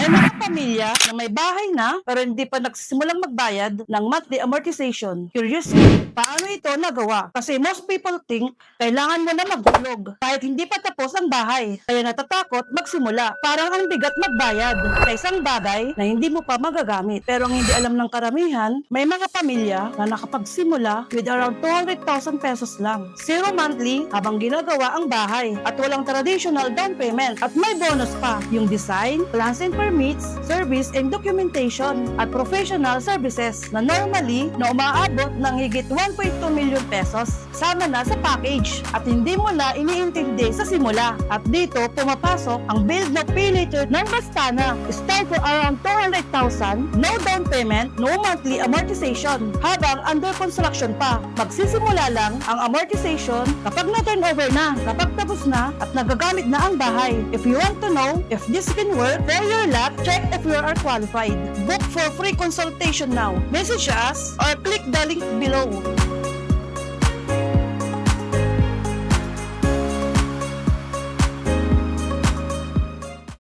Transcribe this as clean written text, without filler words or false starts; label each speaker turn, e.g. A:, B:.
A: May mga pamilya na may bahay na pero hindi pa nagsisimulang magbayad ng monthly amortization. Curiously, paano ito nagawa? Kasi most people think kailangan mo na maghulog kahit hindi pa tapos ang bahay. Kaya natatakot magsimula. Parang ang bigat magbayad sa isang bagay na hindi mo pa magagamit. Pero ang hindi alam ng karamihan, may mga pamilya na nakapagsimula with around 200,000 pesos lang. Zero monthly habang ginagawa ang bahay at walang traditional down payment. At may bonus pa, yung design, plans and permits, service and documentation at professional services na normally na umaabot ng higit 1.2 million pesos. Sama na sa package at hindi mo na iniintindi sa simula. At dito pumapasok ang Build Now Pay Later ng Bastana. Start for around 200,000, no down payment, no monthly amortization. Habang under construction pa, magsisimula lang ang amortization kapag na-turnover na, kapag tapos na at nagagamit na ang bahay. If you want to know if this can work for your lot, check if you are qualified. Book for free consultation now. Message us or click the link below.